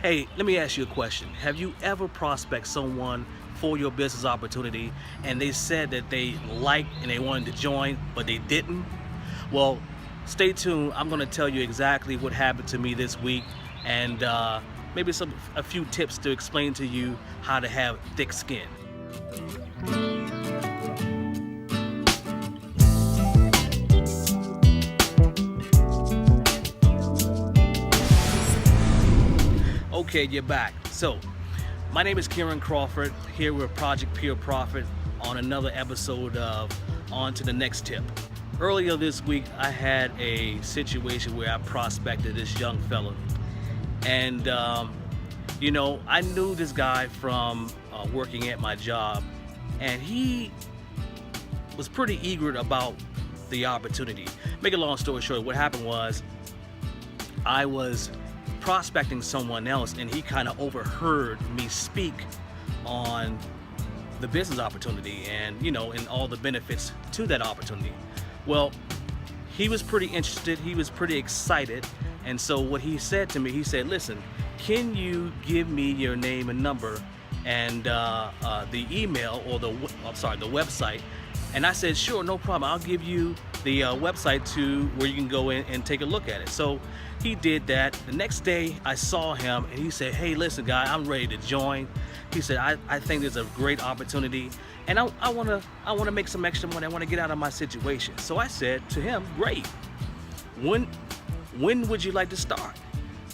Hey, let me ask you a question. Have you ever prospect someone for your business opportunity and they said that they liked and they wanted to join, but they didn't? Well, stay tuned. I'm going to tell you exactly what happened to me this week, and maybe a few tips to explain to you how to have thick skin. Okay, you're back. So, my name is Kieran Crawford, here with Project Pure Profit on another episode of On to the Next Tip. Earlier this week, I had a situation where I prospected this young fella. And, I knew this guy from working at my job, and he was pretty eager about the opportunity. Make a long story short, what happened was I was prospecting someone else, and he kind of overheard me speak on the business opportunity and and all the benefits to that opportunity. Well, he was pretty interested, he was pretty excited, and so what he said to me, he said, listen, can you give me your name and number and the email or the website? And I said, sure, no problem, I'll give you the website to where you can go in and take a look at it. So he did that. The next day I saw him and he said, hey, listen guy, I'm ready to join. He said, I think there's a great opportunity and I want to make some extra money. I want to get out of my situation. So I said to him, great. When would you like to start?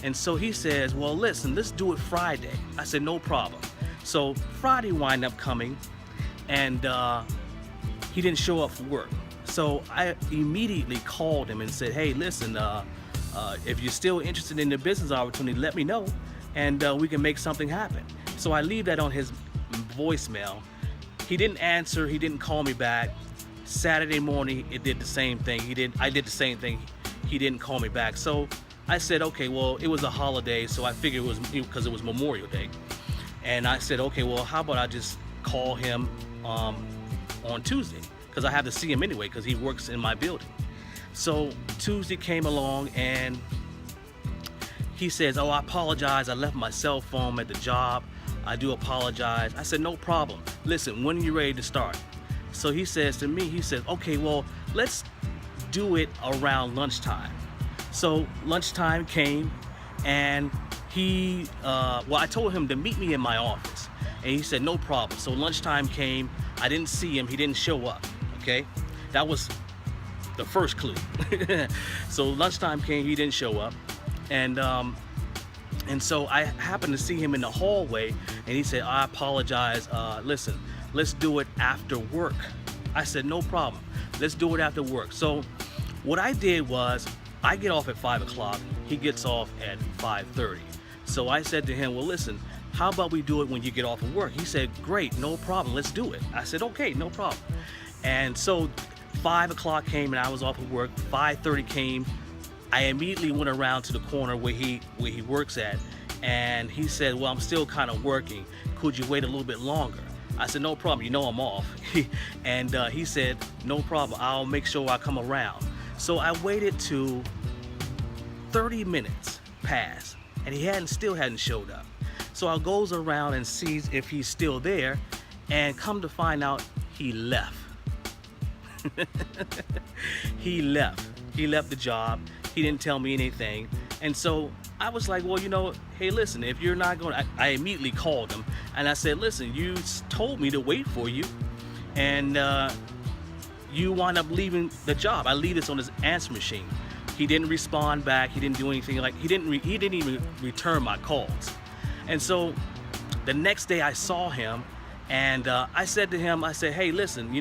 And so he says, well, listen, let's do it Friday. I said, no problem. So Friday wind up coming, and he didn't show up for work. So I immediately called him and said, hey, listen, if you're still interested in the business opportunity, let me know, and we can make something happen. So I leave that on his voicemail. He didn't answer, he didn't call me back. Saturday morning, it did the same thing. I did the same thing. He didn't call me back. So I said, okay, well, it was a holiday, so I figured it was because it was Memorial Day. And I said, okay, well, how about I just call him on Tuesday? Because I have to see him anyway, because he works in my building. So Tuesday came along and he says, oh, I apologize, I left my cell phone at the job, I do apologize. I said, no problem, listen, when are you ready to start? So he says to me, he says, okay, well, let's do it around lunchtime. So lunchtime came, and I told him to meet me in my office, and he said no problem. So lunchtime came, I didn't see him, he didn't show up. Okay, that was the first clue. So lunchtime came, he didn't show up, and so I happened to see him in the hallway, and he said, I apologize, listen, let's do it after work. I said, no problem, let's do it after work. So what I did was, I get off at 5 o'clock, he gets off at 5:30. So I said to him, well, listen, how about we do it when you get off of work? He said, great, no problem, let's do it. I said, okay, no problem. And so 5 o'clock came and I was off of work. 5:30 came. I immediately went around to the corner where he works at, and he said, well, I'm still kind of working. Could you wait a little bit longer? I said, no problem, I'm off. And he said, no problem, I'll make sure I come around. So I waited to 30 minutes pass, and he still hadn't showed up. So I goes around and sees if he's still there, and come to find out, he left. He left the job. He didn't tell me anything. And so I was like, well, hey, listen, if you're not going to, I immediately called him and I said, listen, you told me to wait for you, and you wind up leaving the job. I leave this on his answer machine. He didn't respond back. He didn't do anything. Like he didn't even return my calls. And so the next day I saw him, and I said to him, I said, hey, listen,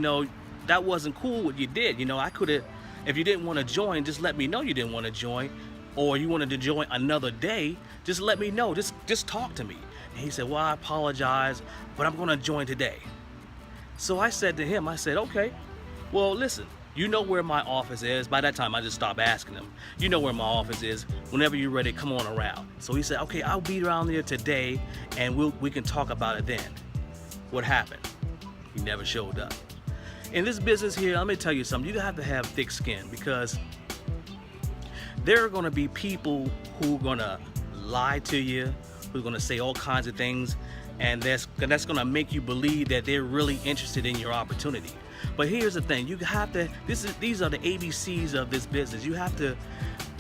that wasn't cool what you did. I could have, if you didn't want to join, just let me know you didn't want to join, or you wanted to join another day, just let me know, just talk to me. And he said, well, I apologize, but I'm going to join today. So I said to him, I said, okay, well, listen, you know where my office is. By that time, I just stopped asking him. You know where my office is. Whenever you're ready, come on around. So he said, okay, I'll be around there today, and we can talk about it then. What happened? He never showed up. In this business here, let me tell you something. You have to have thick skin, because there are going to be people who are going to lie to you, who's going to say all kinds of things, and that's going to make you believe that they're really interested in your opportunity. But here's the thing, you have to, these are the ABCs of this business. You have to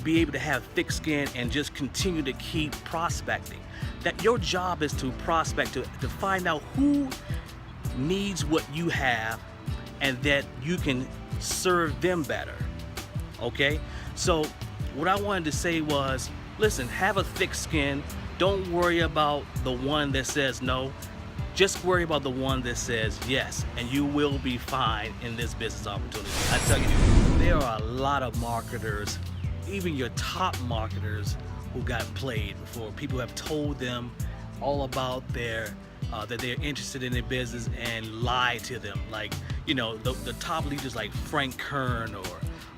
be able to have thick skin and just continue to keep prospecting. That your job is to prospect, to find out who needs what you have and that you can serve them better. Okay? So what I wanted to say was, listen, have a thick skin. Don't worry about the one that says no. Just worry about the one that says yes, and you will be fine in this business opportunity. I tell you, there are a lot of marketers, even your top marketers, who got played before. People have told them all about their that they're interested in their business and lied to them. Like, you know, the top leaders like Frank Kern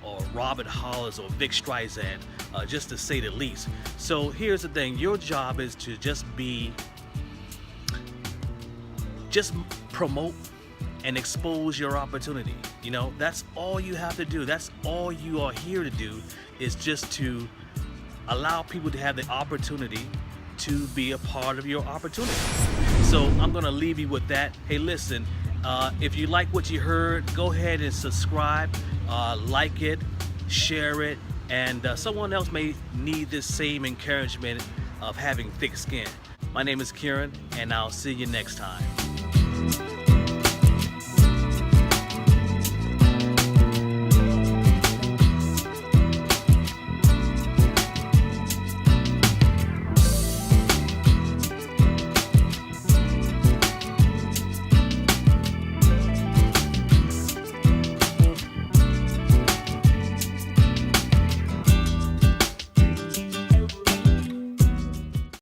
or Robert Hollis or Vic Streisand, just to say the least. So here's the thing, your job is to just promote and expose your opportunity. You know, that's all you have to do. That's all you are here to do, is just to allow people to have the opportunity to be a part of your opportunity. So I'm gonna leave you with that. Hey, listen, if you like what you heard, go ahead and subscribe, like it, share it, and someone else may need this same encouragement of having thick skin. My name is Kieran, and I'll see you next time.